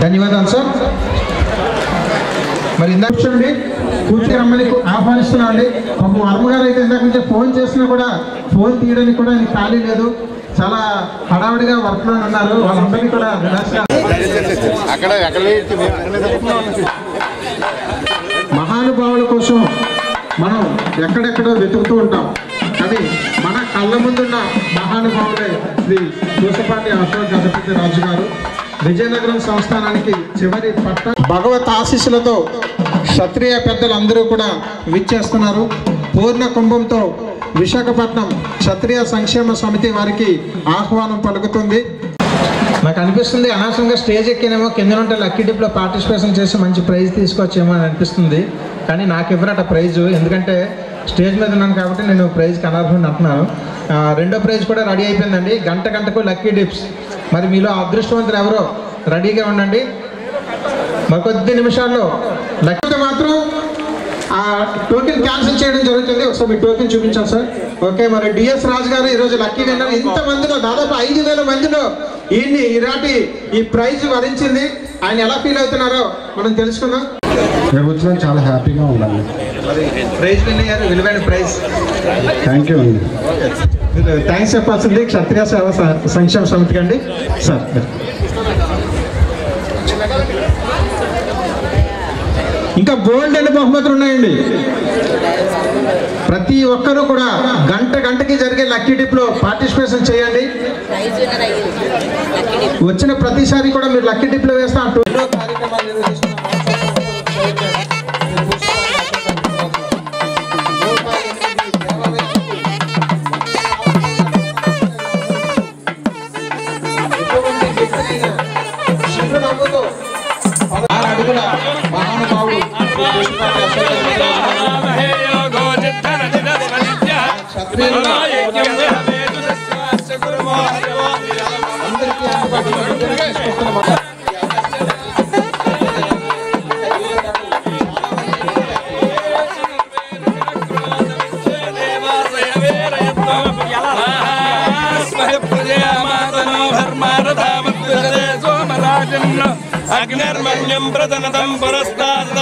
ధన్యవాదాలు సార్. మరి ఇందాక చూడండి కూర్చుని రమ్మని ఆహ్వానిస్తున్నాం అండి. పాపం వర్మ గారు అయితే ఇందాక నుంచి ఫోన్ చేసినా కూడా ఫోన్ తీయడానికి కూడా ఆయనకి ఖాళీ లేదు, చాలా హడావిడిగా వర్క్లో ఉన్నారు. వాళ్ళందరినీ కూడా మహానుభావుల కోసం మనం ఎక్కడెక్కడో వెతుకుతూ ఉంటాం, కానీ మన కళ్ళ ముందున్న మహానుభావులే శ్రీ పూసపాటి అశోక్ గజపతి రాజు గారు. విజయనగరం సంస్థానానికి చివరి పట్ట భగవత్ ఆశీస్సులతో క్షత్రియ పెద్దలందరూ కూడా విచ్చేస్తున్నారు. పూర్ణ కుంభంతో విశాఖపట్నం క్షత్రియ సంక్షేమ సమితి వారికి ఆహ్వానం పలుకుతుంది. నాకు అనిపిస్తుంది అనవసరంగా స్టేజ్ ఎక్కినేమో కింద ఉంటే లక్కీ డిప్లో పార్టిసిపేషన్ చేసి మంచి ప్రైజ్ తీసుకొచ్చేమో అని అనిపిస్తుంది, కానీ నాకు ఇవ్వరట ప్రైజు. ఎందుకంటే స్టేజ్ మీద ఉన్నాను కాబట్టి నేను ప్రైజ్కి అనర్హుని అంటున్నాను. రెండో ప్రైజ్ కూడా రెడీ అయిపోయిందండి. గంటకు లక్కీ డిప్స్. మరి మీలో అదృష్టవంతులు ఎవరో రెడీగా ఉండండి. మరి కొద్ది నిమిషాల్లో లక్కీ మాత్రం ఆ టోకెన్ క్యాన్సిల్ చేయడం జరుగుతుంది. ఒకసారి మీ టోకెన్ చూపించాలి సార్. ఓకే, మరి డిఎస్ రాజు గారు ఈరోజు లక్కీ విన్నర్. ఇంతమందిలో దాదాపు 5,000 మందిలో ఈనాటి ఈ ప్రైజ్ వరించింది. ఆయన ఎలా ఫీల్ అవుతున్నారో మనం తెలుసుకుందాం. ఇక్కడ వచ్చినా చాలా హ్యాపీగా ఉండాలి. ప్రైజ్ విన్ అయ్యారు, విలువైన ప్రైజ్. థ్యాంక్ యూ అండి. థ్యాంక్స్ చెప్పాల్సింది క్షత్రియ సేవ సంక్షేమ సమితికి అండి. సార్ ఇంకా బోల్డ్ అనే బహుమతులు ఉన్నాయండి. ప్రతి ఒక్కరూ కూడా గంటకి జరిగే లక్కీ డిప్లో పార్టిసిపేషన్ చేయండి. వచ్చిన ప్రతిసారి కూడా మీరు లక్కీ డిప్లో వేస్తా అంటూ కార్యక్రమాలు నిర్వహిస్తున్నారు. అగ్నిర్మణ్యం ప్రదనతం పురస్తాద్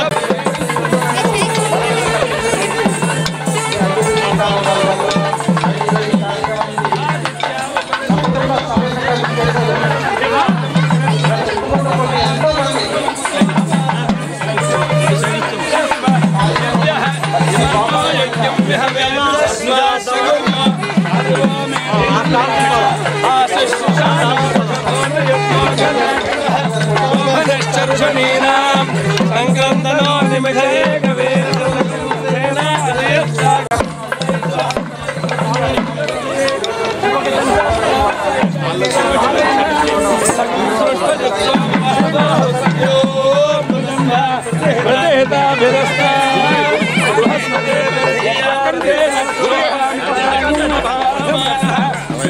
సంక్రందనో నిమఘే గవే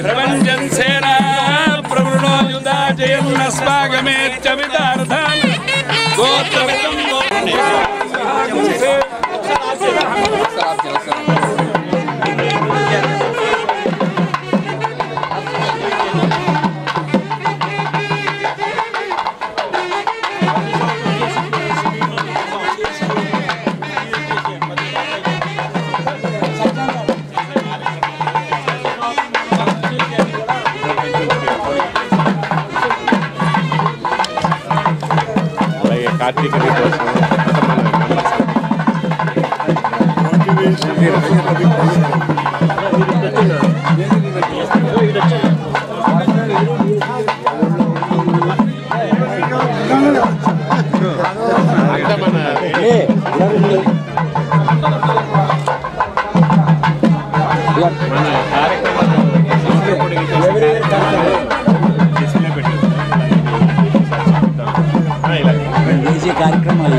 ప్రపంచం సేనా ప్రవృణో యుధా జయన్నస్వాగమేత్యమితార్థాన్ గోత్రవిదం కార్తీక కార్యక్రమాలు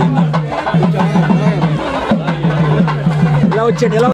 ఇలా వచ్చాడు ఎలా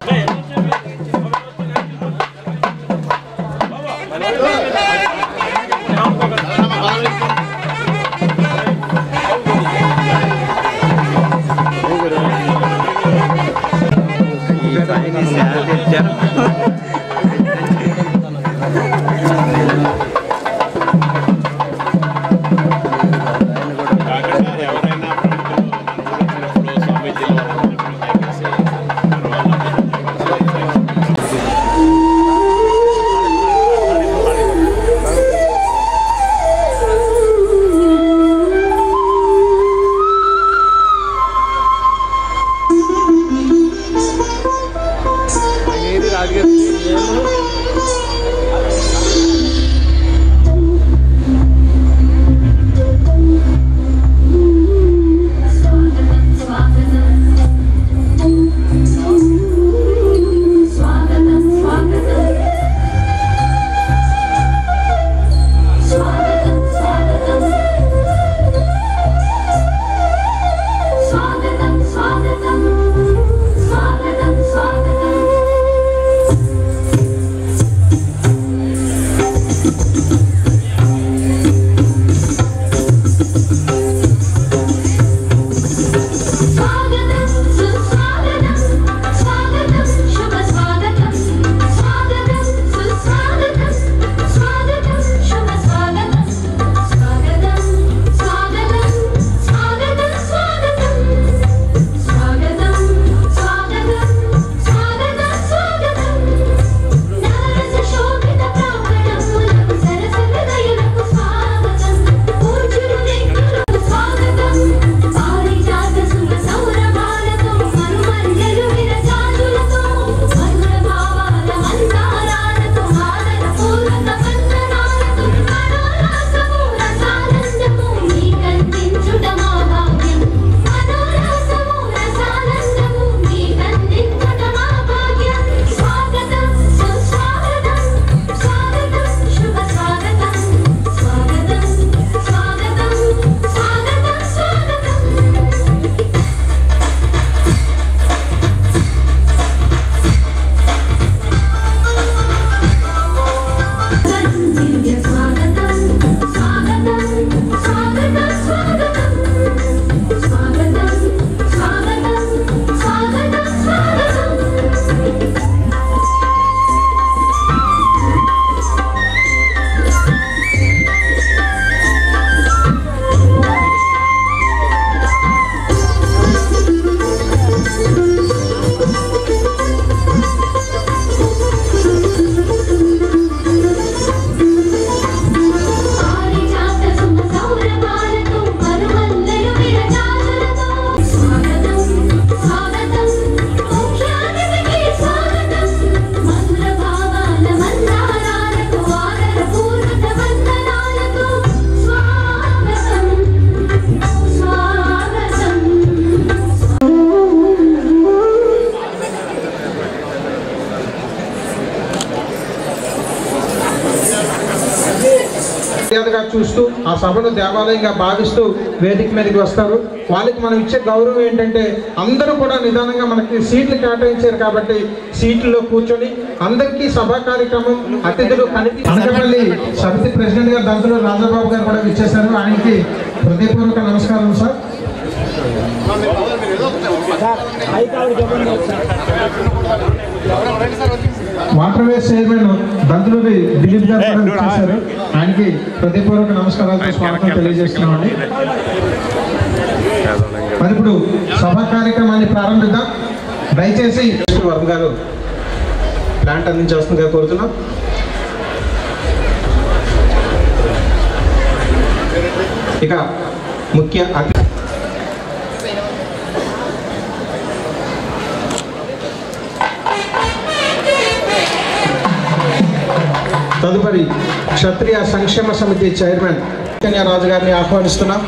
మర్యాదగా చూస్తూ ఆ సభను దేవాలయంగా భావిస్తూ వేదిక మీదకి వస్తారు. వాళ్ళకి మనం ఇచ్చే గౌరవం ఏంటంటే అందరూ కూడా నిదానంగా మనకి సీట్లు కేటాయించారు కాబట్టి సీట్లలో కూర్చొని అందరికీ సభా కార్యక్రమం అతిథులు అనకాపల్లి సమితి ప్రెసిడెంట్ గారు దంతులు రాజాబాబు గారు కూడా ఇచ్చేశారు. ఆయనకి హృదయపూర్వక నమస్కారం sir. Water ways chairman Dantuluri Dilip గారు కూడా ఇచ్చేశారు. ఆయనకి హృదయపూర్వక నమస్కారాలతో స్వాగతం తెలియజేస్తున్నామండి. మరి ఇప్పుడు సభా కార్యక్రమాన్ని ప్రారంభిద్దాం. దయచేసి వర్మ గారు ప్లాంట్ అందించాల్సిందిగా కోరుతున్నాం. ఇక ముఖ్య అతిథి తదుపరి క్షత్రియ సంక్షేమ సమితి చైర్మన్ రాజు గారిని ఆహ్వానిస్తున్నాం.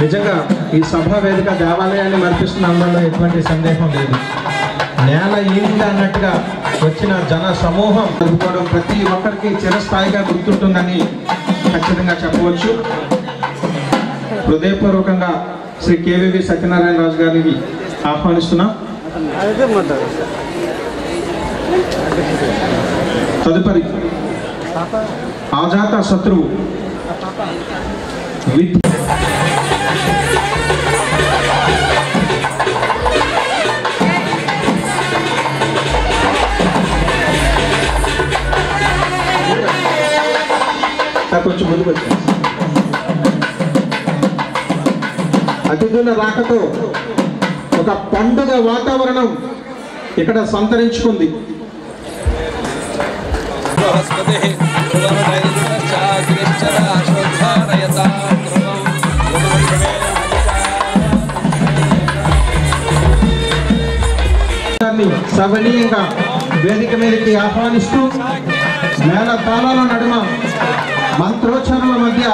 నిజంగా ఈ సభా వేదిక దేవాలయాన్ని మర్పిస్తున్న అందులో ఎటువంటి సందేహం లేదు. నేల ఈంది అన్నట్టుగా వచ్చిన జన సమూహం జరుపుకోవడం ప్రతి ఒక్కరికి చిరస్థాయిగా గుర్తుంటుందని ఖచ్చితంగా చెప్పవచ్చు. హృదయపూర్వకంగా శ్రీ కేవీవి సత్యనారాయణ రాజు గారిని ఆహ్వానిస్తున్నాం. తదుపరి ఆజాత శత్రువు కొంచెం ముందుకు వచ్చాను. అతిథుల రాకతో ఒక పండుగ వాతావరణం ఇక్కడ సంతరించుకుంది. సవనీయంగా వేదిక మీదకి ఆహ్వానిస్తూ మేళ తాళాల నడుమ మంత్రోచ్చరణల మధ్య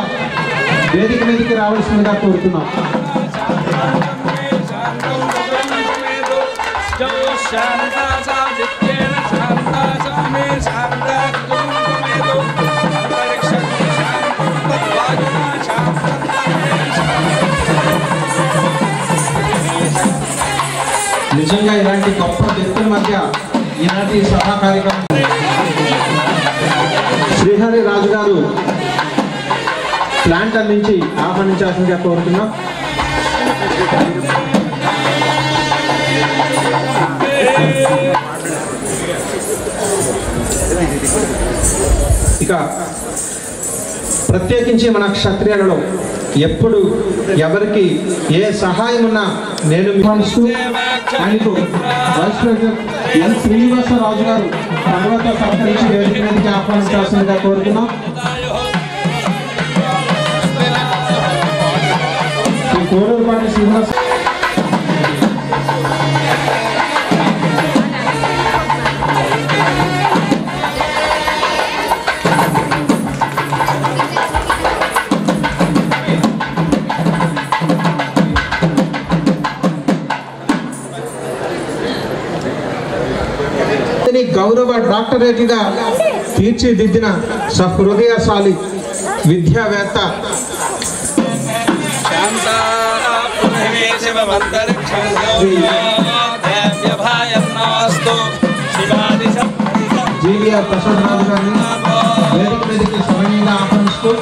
వేదిక మీదకి రావాల్సిందిగా కోరుతున్నాం. నిజంగా ఇలాంటి గొప్ప వ్యక్తుల మధ్య ఈనాటి సభా కార్యక్రమం శ్రీహరి రాజు గారు ప్లాంట్ అందించి ఆహ్వానించాల్సిందిగా కోరుతున్నాం. ఇక ప్రత్యేకించి మన క్షత్రియులలో ఎప్పుడు ఎవరికి ఏ సహాయం ఉన్నా నేను ఆయనకు వైస్ ప్రెసిడెంట్ ఎన్ శ్రీనివాసరాజు గారు తర్వాత సత్కరించి వేదిక మీదకి ఆహ్వానించాల్సిందిగా కోరుతున్నాం. కోడూరుపాటి శ్రీనివాస గౌరవ డాక్టరేట్గా తీర్చిదిద్దిన సహృదయశాలి విద్యావేత్త జీవీఆర్ ప్రసాద్ రాజు గారిని వేదిక మీదకి సమయంగా ఆహ్వానిస్తూ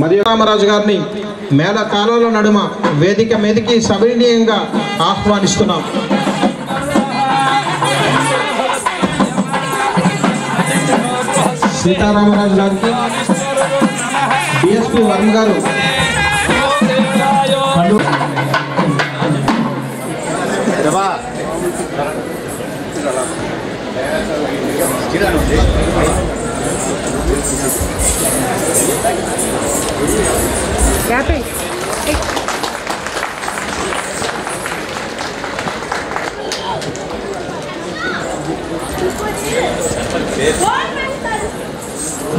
మరియు రామరాజు గారిని మేళ తాళాల నడుమ వేదిక మీదకి సవినీయంగా ఆహ్వానిస్తున్నాం. సీతారామరాజు గారికి డిఎస్పి వర్మ గారు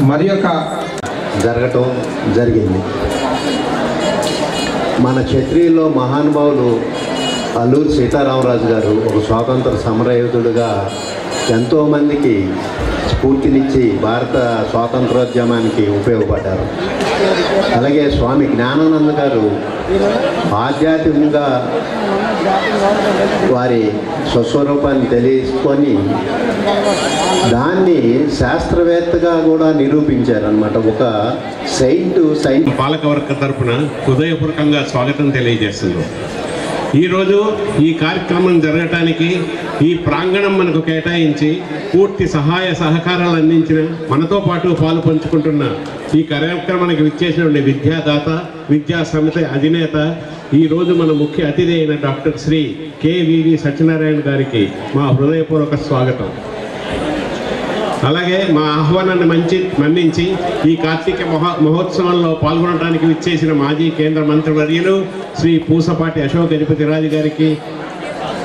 మరి యొక్క జరగటం జరిగింది. మన క్షత్రియుల్లో మహానుభావులు అల్లూరి సీతారామరాజు గారు ఒక స్వాతంత్ర సమరయోధుడుగా ఎంతోమందికి స్ఫూర్తినిచ్చి భారత స్వాతంత్రోద్యమానికి ఉపయోగపడ్డారు. అలాగే స్వామి జ్ఞానానంద గారు ఆధ్యాత్మికంగా వారి స్వస్వరూపాన్ని తెలుసుకొని దాన్ని శాస్త్రవేత్తగా కూడా నిరూపించారనమాట. ఒక సైంట్ పాలకవర్గ తరపున హృదయపూర్వకంగా స్వాగతం తెలియజేస్తున్నాం. ఈరోజు ఈ కార్యక్రమం జరగటానికి ఈ ప్రాంగణం మనకు కేటాయించి పూర్తి సహాయ సహకారాలు అందించిన మనతో పాటు పాలు పంచుకుంటున్న ఈ కార్యక్రమానికి విచ్చేసిన విద్యాదాత విద్యా సమితి అధినేత ఈరోజు మన ముఖ్య అతిథి అయిన డాక్టర్ శ్రీ కెవివి సత్యనారాయణ గారికి మా హృదయపూర్వక స్వాగతం. అలాగే మా ఆహ్వానాన్ని మన్నించి ఈ కార్తీక మహోత్సవంలో పాల్గొనడానికి విచ్చేసిన మాజీ కేంద్ర మంత్రివర్యులు శ్రీ పూసపాటి అశోక్ గజపతిరాజు గారికి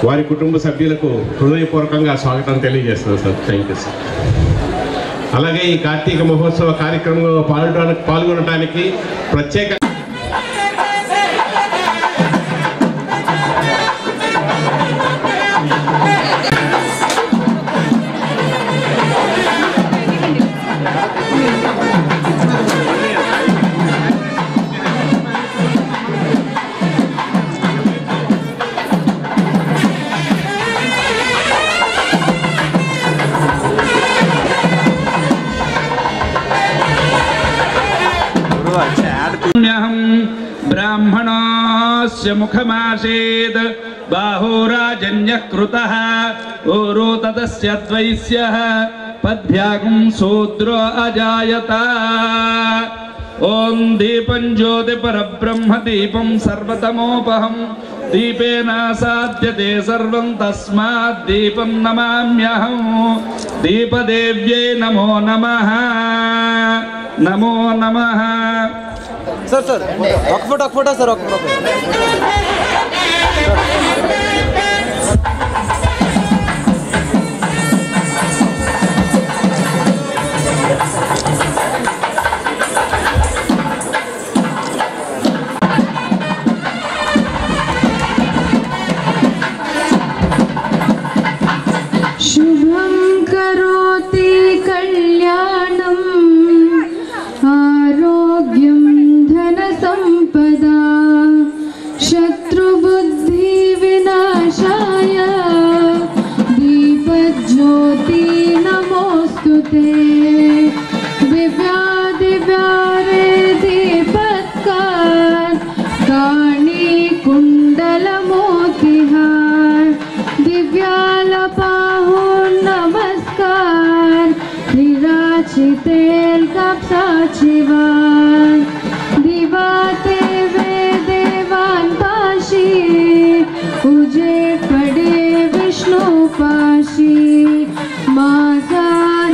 వారి కుటుంబ సభ్యులకు హృదయపూర్వకంగా స్వాగతం తెలియజేస్తున్నాం సార్. Thank you sir. అలాగే ఈ కార్తీక మహోత్సవ కార్యక్రమంలో పాల్గొనడానికి ప్రత్యేక ब्राह्मणस्य मुखमासेद बाहुराजन्यः कृतः ओरो तदस्य द्वैस्यः पद्भ्यागं शूद्रो अजायत ओम दीपं ज्योति परब्रह्म दीपं सर्वतमोपहं दीपेन साध्यते सर्वं तस्मात् दीपं नमाम्यहं दीपदेव्यै नमो नमः नमो नमः सर एक फोटो सर एक फोटो शुभं करोति कल्याणम् आरोग्यं धनसम्पदा शत्रुबुद्धिविनाशाय दीपज्योति नमोस्तुते दिव्यादिव्यारे दीपत्कार काणी कुण्डलमोतिहार दिव्यालपाहु नमस्कार विराचितेल कापसाचिवान दिवाते वे देवान पाशी उजेड पडे विष्णु पाशी माझा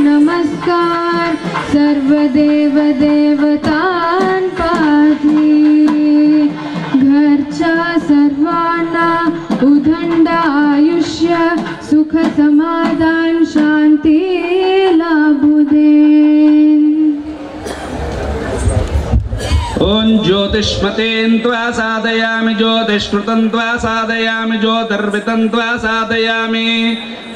नमस्कार सर्वदेव देवतान पाठी घरच्या सर्वांना उदंड आयुष्य सुख समाधान शांती लाभू दे. ओम ज्योतिष्मतेन त्वा साधयामि ज्योतिष्कृतं त्वा साधयामि ज्योतिर्वितं त्वा साधयामि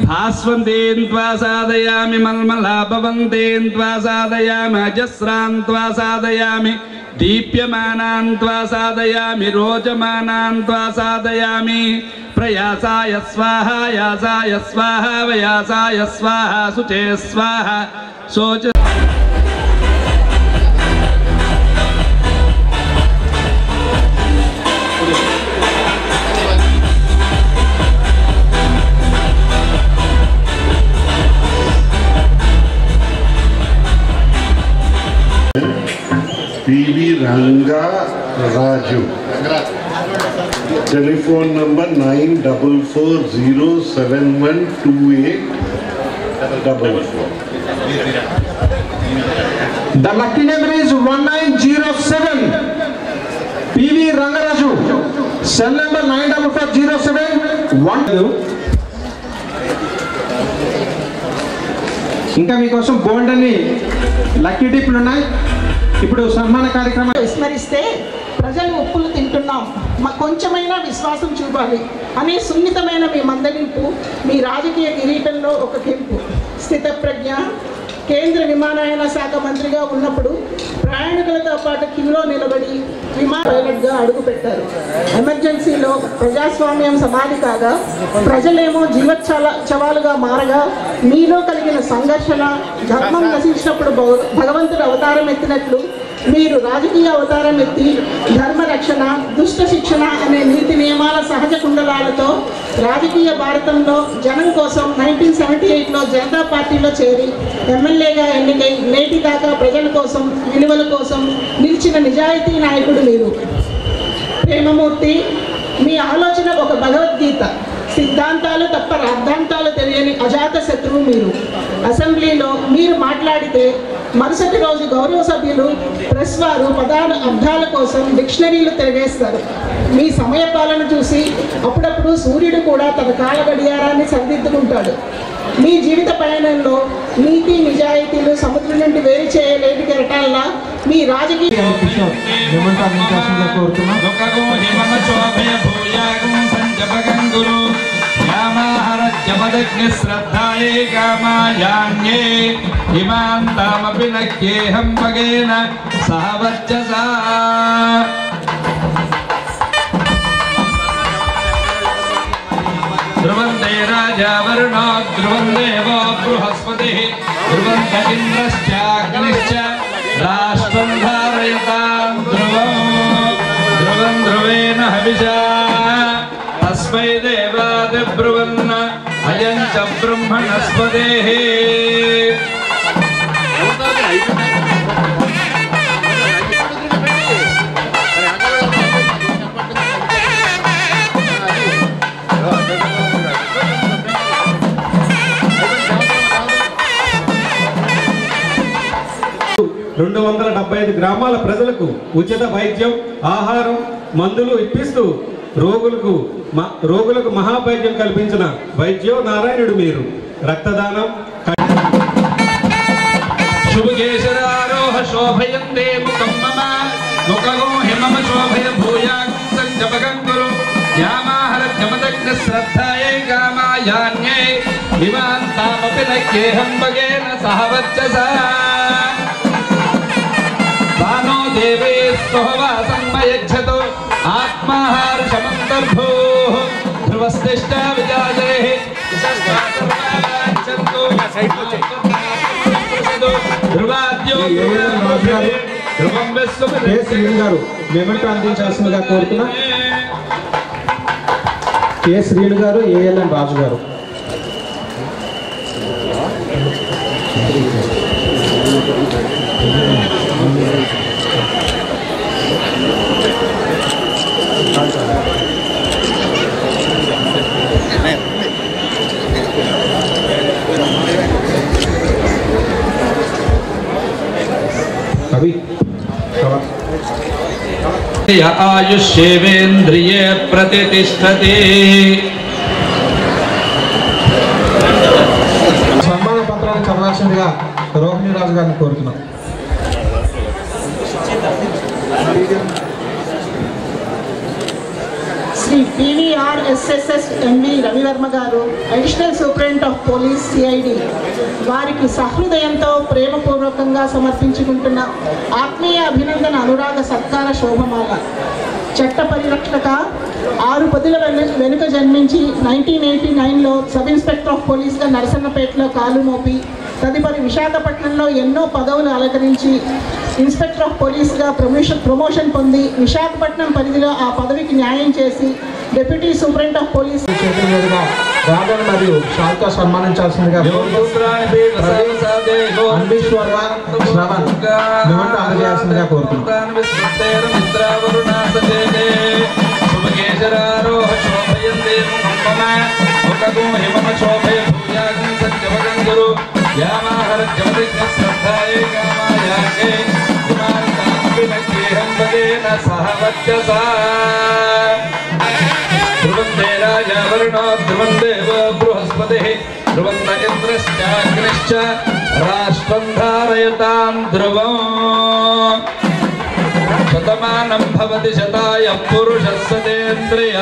भास्वन्तेन त्वा साधयामि मल्मलाभवन्तेन त्वा साधयामि अजस्रान् त्वा साधयामि दीप्यमानान् त्वा साधयामि रोचमानान् त्वा साधयामि प्रयासाय स्वाहा यासाय स्वाहा वयासाय स्वाहा शुचे स्वाहा शोच PV Rangaraju telephone number 9440712844. The lucky number is 1907. PV Rangaraju. Cell number 944071. ఇంకా మీకోసం బోల్డ్ అని లక్కీ టిప్లు ఉన్నాయి. ఇప్పుడు సన్మాన కార్యక్రమం విస్మరిస్తే ప్రజలు ఉప్పులు తింటున్నాం, మాకు కొంచెమైనా విశ్వాసం చూపాలి అనే సున్నితమైన మీ మందలింపు మీ రాజకీయ కిరీటంలో ఒక కెంపు. స్థితప్రజ్ఞ. కేంద్ర విమానయాన శాఖ మంత్రిగా ఉన్నప్పుడు ప్రయాణికులతో పాటు క్యూలో నిలబడి విమాన పైలట్గా అడుగుపెట్టారు. ఎమర్జెన్సీలో ప్రజాస్వామ్యం సమాధి కాగా ప్రజలేమో జీవోత్సవాలుగా మారగా మీలో కలిగిన సంఘర్షణ ధర్మం నశించినప్పుడు భగవంతుడు అవతారం ఎత్తినట్లు మీరు రాజకీయ అవతారం ఎత్తి ధర్మరక్షణ, దుష్ట శిక్షణ అనే నీతి నియమాల సహజ కుండలాలతో రాజకీయ భారతంలో జనం కోసం 1978లో జనతా పార్టీలో చేరి ఎమ్మెల్యేగా ఎన్నికై నేటి దాకా ప్రజల కోసం, విలువల కోసం నిలిచిన నిజాయితీ నాయకుడు మీరు. ప్రేమమూర్తి. మీ ఆలోచన ఒక భగవద్గీత. సిద్ధాంతాలు తప్ప రాద్ధాంతాలు తెలియని అజాత శత్రువు మీరు. అసెంబ్లీలో మీరు మాట్లాడితే మరుసటి రోజు గౌరవ సభ్యులు ప్రెస్ వారు పదాల అర్థాల కోసం డిక్షనరీలు తిరగేస్తారు. మీ సమయపాలన చూసి అప్పుడప్పుడు సూర్యుడు కూడా తన కాల గడియారాన్ని సరిదిద్దుకుంటాడు. మీ జీవిత పయనంలో నీతి నిజాయితీలు సముద్రం నుండి వేరు చేయలేని కెరటాల్లా మీ రాజకీయ శ్రద్ధాయే కామాయాన్యే హిమాంతామపి నక్యేహం భగేన సహ వర్చసా. ధ్రువంతే రాజా వరుణో ధ్రువం దేవో బృహస్పతిః ధ్రువంత ఇంద్రశ్చాగ్నిశ్చ రాష్ట్రం ధారయతాం ధ్రువం. ధ్రువం ధ్రువేణ హవిషా తస్మై దేవాదిబ్రువన్న అయం చ బ్రహ్మణస్పదేః. రెండు 275 గ్రామాల ప్రజలకు ఉచిత వైద్యం, ఆహారం, మందులు ఇప్పిస్తూ రోగులకు మహాభాగ్యం కల్పించిన వైద్యో నారాయణుడు మీరు. రక్తదానం. శుభకేశరారోహ శోభయంతే ముఖం మమ ముఖగో హిమమ శోభయ భూయాగం సంజపగం గురు యామాహర జమదగ్న శ్రద్ధాయే కామాయాన్యే హిమాంతామపి నక్యేహం భగేన సహ వర్చసా. బాణో దేవే స్వహవాసం మయచ్చతు ఆత్మాహార్షమంతర్భూ ధ్రువస్తిష్ట విజాయే శ్రీను గారు మెమెంటో అందించాల్సిందిగా కోరుతున్నా. కె శ్రీను గారు, ఏఎల్ఎన్ రాజు గారు. ఆయుష్యేంద్రియే ప్రతిష్టతి. సన్మాన పత్రాన్ని చదవాల్సిందిగా రోహిణి రాజు గారిని కోరుతున్నాం. శ్రీ PVRSSS MV రవివర్మ గారు, additional superintendent of police CID, వారికి సహృదయంతో ప్రేమపూర్వకంగా సమర్పించుకుంటున్న ఆత్మీయ అభినందన అనురాగ సత్కార శోభమాల. చట్ట పరిరక్షక 6 పదుల వెనుక జన్మించి 1989లో సబ్ ఇన్స్పెక్టర్ ఆఫ్ పోలీస్గా నరసన్నపేటలో కాలు మోపి తదుపరి విశాఖపట్నంలో ఎన్నో పదవులు అలంకరించి ఇన్స్పెక్టర్ ఆఫ్ పోలీస్గా ప్రమోషన్ పొంది విశాఖపట్నం పరిధిలో ఆ పదవికి న్యాయం చేసి డిప్యూటీ సూపరింటెండెంట్ ఆఫ్ పోలీస్ చేతుల మీదుగా రాజన్ మరియు షాల్తో సన్మానించాల్సిందిగా అందజేయాల్సిందిగా కోరుతున్నాం. शुभकेशरारोह शोभयन्ते मुखं मुखगो हिमम शोभय भूयागं सत्यवगं गुरु यामाहरज्जमदिग्नश्रद्धाये कामायागे हिमान्तामपि न गेहं भगेन सह वच्चसा ध्रुवन्ते राजा वरुणो ध्रुवं देवो बृहस्पतिः ध्रुवन्त इन्द्रश्चाग्निश्च राष्ट्रं धारयतां ध्रुवम् शतमानं भवति शताय पुरुषः सतेन्द्रिय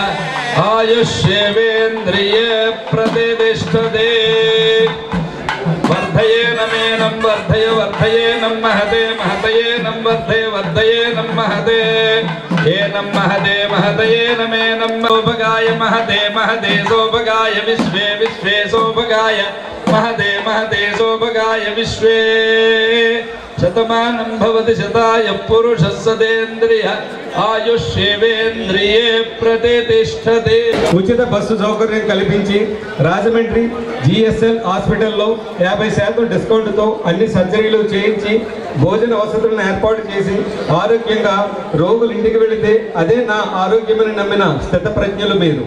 आयुष्येवेन्द्रिये प्रतिष्ठते वर्धयेनमेनं वर्धय वर्धयेनं महते महतयेनं वर्धय वर्धयेनं महते एनं महते महतयेनमेनं सौभगाय महते महते सौभगाय विश्वे विश्वे सौभगाय महते महते सौभगाय विश्वे शतमानं भवति शताय पुरुषः सतेन्द्रिय आयुष्येवेन्द्रिये प्रतिष्ठते ఉచిత బస్సు సౌకర్యం కల్పించి రాజమండ్రి జిఎస్ఎల్ హాస్పిటల్లో 50% డిస్కౌంట్తో అన్ని సర్జరీలు చేయించి భోజన వసతులను ఏర్పాటు చేసి ఆరోగ్యంగా రోగులు ఇంటికి వెళితే అదే నా ఆరోగ్యమని నమ్మిన స్థితప్రజ్ఞులు మీరు.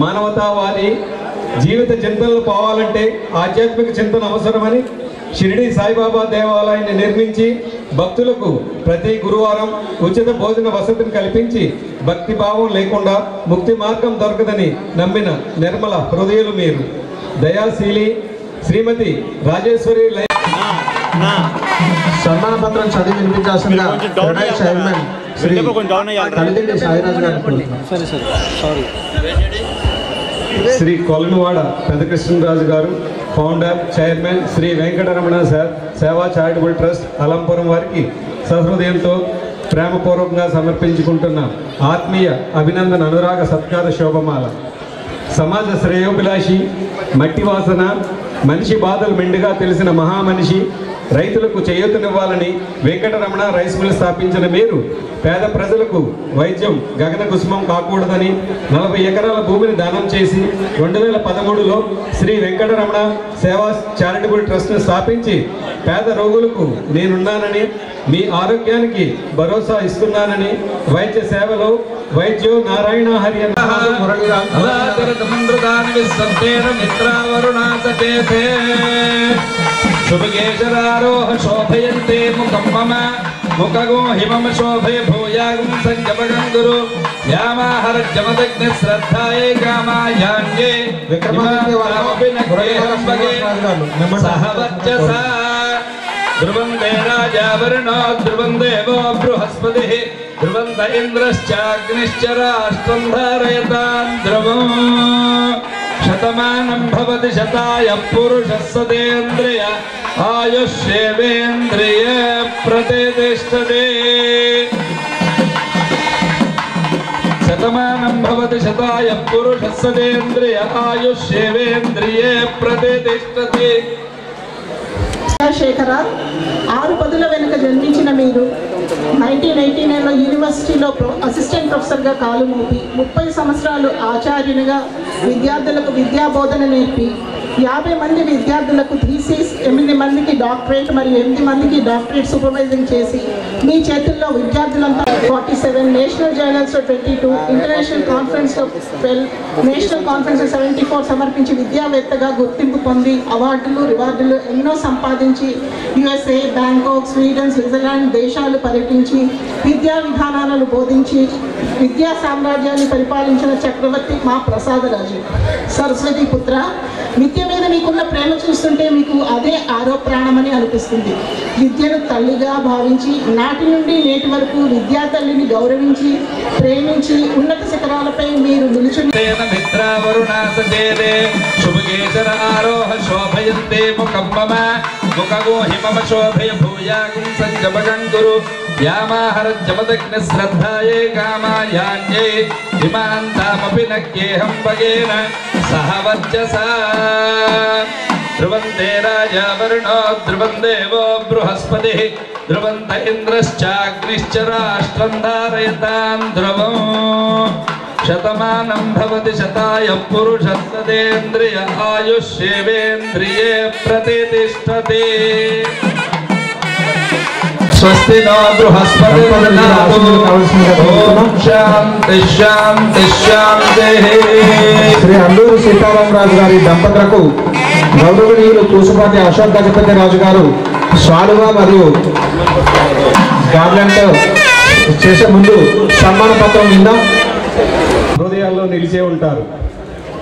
మానవతావాది జీవిత చింతనలు పోవాలంటే ఆధ్యాత్మిక చింతన అవసరమని షిరిడి సాయిబాబా దేవాలయాన్ని నిర్మించి భక్తులకు ప్రతి గురువారం ఉచిత భోజన వసతిని కల్పించి భక్తి భావం లేకుండా ముక్తి మార్గం దొరకదని నమ్మిన నిర్మల హృదయులు మీరు. దయాశీలి శ్రీమతి రాజేశ్వరి సన్మాన పత్రం చదివి వినిపించాల్సిందిగా చైర్మన్ శ్రీ కలిదిండి సాయిరాజు గారు. శ్రీ కొలనువాడ పెద్దకృష్ణరాజు గారు ఫౌండర్ చైర్మన్ శ్రీ వెంకటరమణ సేవా చారిటబుల్ ట్రస్ట్ అలంపురం వారికి సహృదయంతో ప్రేమపూర్వకంగా సమర్పించుకుంటున్న ఆత్మీయ అభినందన అనురాగ సత్కార శోభమాల. సమాజ శ్రేయోభిలాషి మట్టి వాసన మనిషి బాధలు మెండుగా తెలిసిన మహామనిషి రైతులకు చేయూతనివ్వాలని వెంకటరమణ రైస్ మిల్ స్థాపించిన మీరు పేద ప్రజలకు వైద్యం గగన కుసుమం కాకూడదని 40 ఎకరాల భూమిని దానం చేసి 2013లో శ్రీ వెంకటరమణ సేవా చారిటబుల్ ట్రస్ట్ను స్థాపించి పేద రోగులకు నేనున్నానని మీ ఆరోగ్యానికి భరోసా ఇస్తున్నానని వైద్య సేవలో వైద్యో నారాయణ హరి शुभकेशरारोह शोभयन्ते मुखं मम मुखगो हिमम शोभय भूयागं संजपगं गुरु यामाहरज्जमदग्निश्रद्धाये कामायान्ये विक्रमादित्य न गेहं भगेन सह वच्चसा ध्रुवन्ते राजा वरुणो ध्रुवं देवो बृहस्पतिः ध्रुवन्त इन्द्रश्चाग्निश्च राष्ट्रं धारयतां ध्रुवम् शतमानं भवति शताय पुरुषः सतेन्द्रिय आयुष्येवेन्द्रिये प्रतिष्ठते शतमानं भवति शताय पुरुषः सतेन्द्रिय आयुष्येवेन्द्रिये प्रतिष्ठते. శేఖర 6 పదుల వెనుక జన్మించిన మీరు 1989లో యూనివర్సిటీలో అసిస్టెంట్ ప్రొఫెసర్గా కాలు మోపి 30 సంవత్సరాలు ఆచార్యునిగా విద్యార్థులకు విద్యాబోధన నేర్పి 50 మంది విద్యార్థులకు థీసిస్ 8 మందికి డాక్టరేట్ మరియు 8 మందికి డాక్టరేట్ సూపర్వైజింగ్ చేసి మీ చేతుల్లో విద్యార్థులంతా 47 నేషనల్ జర్నల్స్లో 22 ఇంటర్నేషనల్ కాన్ఫరెన్స్లో 12 నేషనల్ కాన్ఫరెన్స్ 74 సమర్పించి విద్యావేత్తగా గుర్తింపు పొంది అవార్డులు రివార్డులు ఎన్నో సంపాదించి యుఎస్ఏ బ్యాంకాక్ స్వీడన్ స్విట్జర్లాండ్ దేశాలు పర్యటించి విద్యా విధానాలను బోధించి విద్యా సామ్రాజ్యాన్ని పరిపాలించిన చక్రవర్తి మా ప్రసాదరాజు. సరస్వతి పుత్ర, విద్య మీద మీకున్న ప్రేమ చూస్తుంటే మీకు అదే ఆరో ప్రాణమని అనిపిస్తుంది. విద్యను తల్లిగా భావించి నాటి నుండి నేటి వరకు విద్యా తల్లిని గౌరవించి ప్రేమించి ఉన్నత శిఖరాలపై మీరు నిలుచుని शुभकेशर आरोह शोभयन्ते मुखं मम मुखगो हिमम शोभय भूयागं संजपगं गुरु यामाहरज्जमदग्निश्रद्धाये कामायान्ये हिमान्तामपि न गेहं भगेन सह वच्चसा ध्रुवन्ते राजा वरुणो ध्रुवं देवो बृहस्पतिः ध्रुवन्त इन्द्रश्चाग्निश्च राष्ट्रं धारयतां ध्रुवम् शतमानं भवति शताय पुरुषः सतेन्द्रिय आयुष्येवेन्द्रिये प्रतिष्ठते. స్వస్తి నో బృహస్పతి శాంతి శాంతి శాంతి. శ్రీ అల్లూరు సీతారామరాజు గారి దంపతులకు గౌరవనీయులు పూసపాటి అశోక్ గజపతి రాజు గారు స్వాలువా మరియు గార్లెంట్ చేసే ముందు సన్మాన పత్రం కింద హృదయాల్లో నిలిచే ఉంటారు.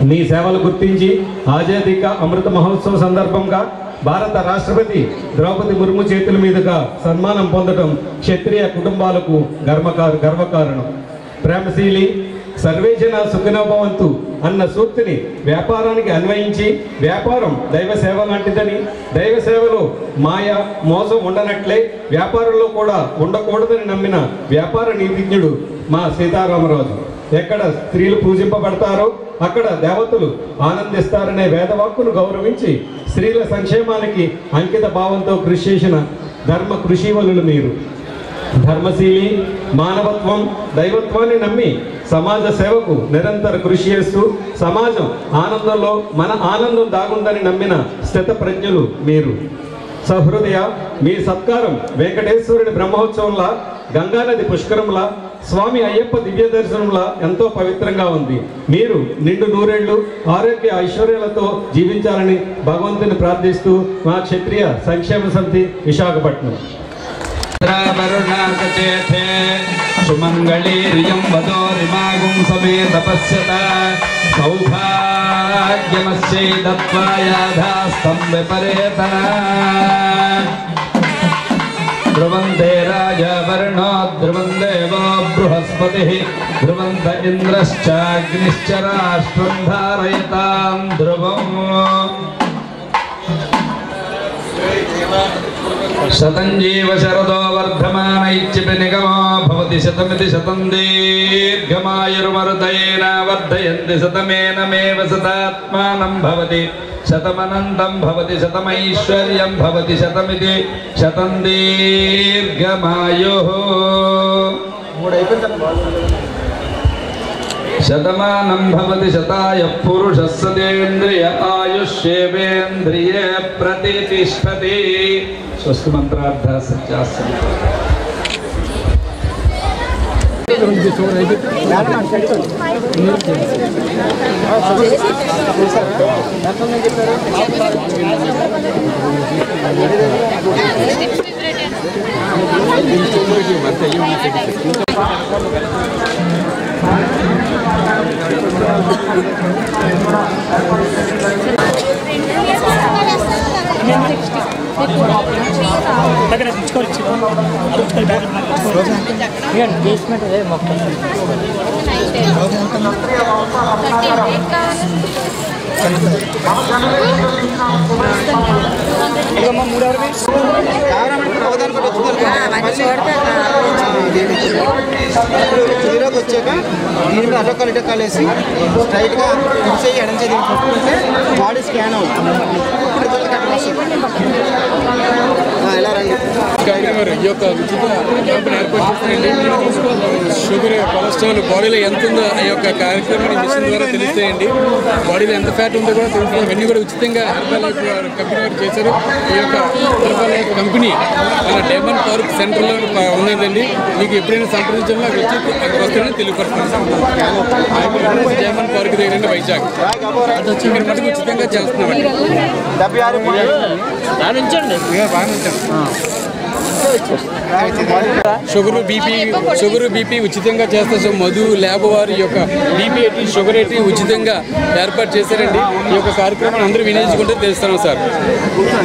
మీ సేవలు గుర్తించి ఆజాదీ కా అమృత మహోత్సవ సందర్భంగా భారత రాష్ట్రపతి ద్రౌపది ముర్ము చేతుల మీదుగా సన్మానం పొందడం క్షత్రియ కుటుంబాలకు గర్వకారణం. ప్రేమశీలి సర్వేజన సుఖినోభవంతు అన్న సూక్తిని వ్యాపారానికి అన్వయించి వ్యాపారం దైవ సేవ లాంటిదని, దైవ సేవలో మాయ మోసం ఉండనట్లే వ్యాపారంలో కూడా ఉండకూడదని నమ్మిన వ్యాపార నీతిజ్ఞుడు మా సీతారామరాజు. ఎక్కడ స్త్రీలు పూజింపబడతారో అక్కడ దేవతలు ఆనందిస్తారనే వేదవాక్కును గౌరవించి స్త్రీల సంక్షేమానికి అంకిత భావంతో కృషి చేసిన ధర్మ కృషివలులు మీరు. ధర్మశీలి మానవత్వం దైవత్వాన్ని నమ్మి సమాజ సేవకు నిరంతర కృషి చేస్తూ సమాజం ఆనందంలో మన ఆనందం దాగుందని నమ్మిన స్థితప్రజ్ఞులు మీరు. సహృదయ మీ సత్కారం వెంకటేశ్వరుని బ్రహ్మోత్సవంలా, గంగానది పుష్కరంలా, స్వామి అయ్యప్ప దివ్య దర్శనంలా ఎంతో పవిత్రంగా ఉంది. మీరు నిండు నూరేళ్లు ఆరోగ్య ఐశ్వర్యాలతో జీవించాలని భగవంతుని ప్రార్థిస్తూ మా క్షత్రియ సంక్షేమ సమితి విశాఖపట్నం. సుమంగళీర్యం వదోరిమాగుం సమే తపస్యత సౌభాగ్యమస్యై దత్వాయాధాస్తం విపరేత. ధ్రువందే రాజవర్ణో ధ్రువం దేవో బృహస్పతిః ధ్రువంత ఇంద్రశ్చాగ్నిశ్చ రాష్ట్రం ధారయతాం ధ్రువం. శతం జీవ శరదో వర్ధమానైచ్ఛిపి నిగమో భవతి శతమితి శతం దీర్ఘమాయుర్మరుదయేన వర్ధయంతి శతమేనమేవ శతాత్మానం భవతి శతమనంతం భవతి శతమైశ్వర్యం భవతి శతమితి శతం దీర్ఘమాయుః. శతమానం భవతి శతాయ పురుషः సతేంద్రియ ఆయుష్యేవేంద్రియే ప్రతిష్టతి. స్వస్తి మంత్రార్థ సత్యాసనం. హీరోకి వచ్చాక దీని మీద అటొక్కలు ఇటొక్కలు వేసి స్ట్రైట్గా చేయి ఎడం చేయి పట్టుకుంటే బాడీ స్కాన్ అవుతుంది. ఎలా రండి ఈ యొక్క ఉచిత క్యాంపును ఏర్పాటు చేస్తాయండి. షుగర్ కొలెస్ట్రాల్ బాడీలో ఎంత ఉందో ఆ యొక్క కార్యక్రమాన్ని మిషన్ ద్వారా తెలుస్తాయండి. బాడీలో ఎంత ఫ్యాట్ ఉందో కూడా తెలుస్తుంది. ఇవన్నీ కూడా ఉచితంగా హెర్బల్ లైఫ్ కంపెనీ వారు చేశారు. ఈ యొక్క హెర్బల్ లైఫ్ కంపెనీ మన డైమండ్ పార్క్ సెంటర్లో ఉన్నదండి. మీకు ఎప్పుడైనా సంప్రదించాలో వచ్చి అక్కడ వస్తారని తెలియపరుస్తున్నాం. డైమండ్ పార్క్ దగ్గర వైజాగ్ ఇక్కడ మటుకు ఉచితంగా చేస్తున్నామండి. షుగర్ బీపీ ఉచితంగా చేస్తారు. సో మధు ల్యాబ్ వారి యొక్క బీపీ ఎయిటీ షుగర్ ఎయిటీ ఉచితంగా ఏర్పాటు చేశారండి. ఈ యొక్క కార్యక్రమాన్ని అందరూ వినియోగించుకుంటే తెలుస్తున్నాం sir.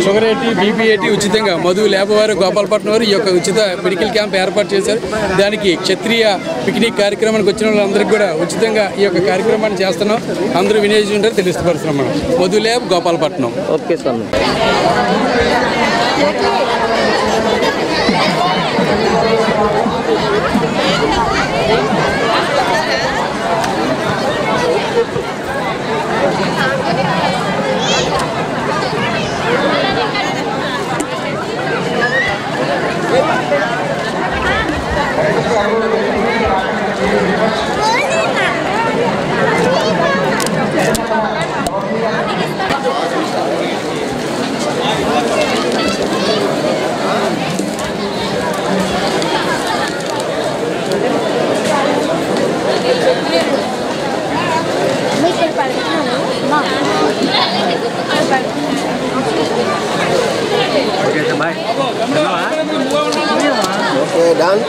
Sugar eighty BP eighty ఉచితంగా మధు ల్యాబ్ వారు గోపాలపట్నం వారు ఈ యొక్క ఉచిత మెడికల్ క్యాంప్ ఏర్పాటు చేశారు. దానికి క్షత్రియ పిక్నిక్ కార్యక్రమానికి వచ్చిన వాళ్ళందరికీ కూడా ఉచితంగా ఈ యొక్క కార్యక్రమాన్ని చేస్తున్నాం. అందరూ వినియోగించుకుంటారు తెలుస్తున్నాం మనం. Madhu lab Gopalapatnam. Okay sir. Okay, done.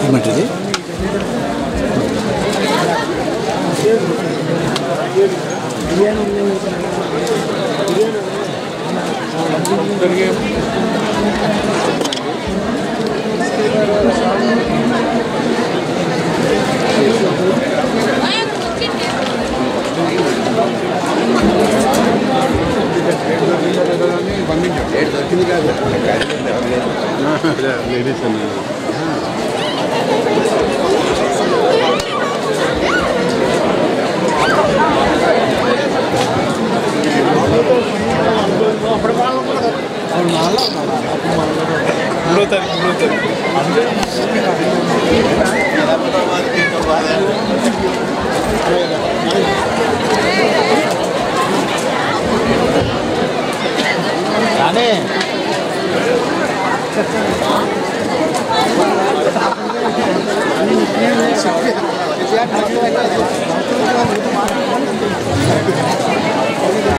ఏమంటది లేడీస్ అన్న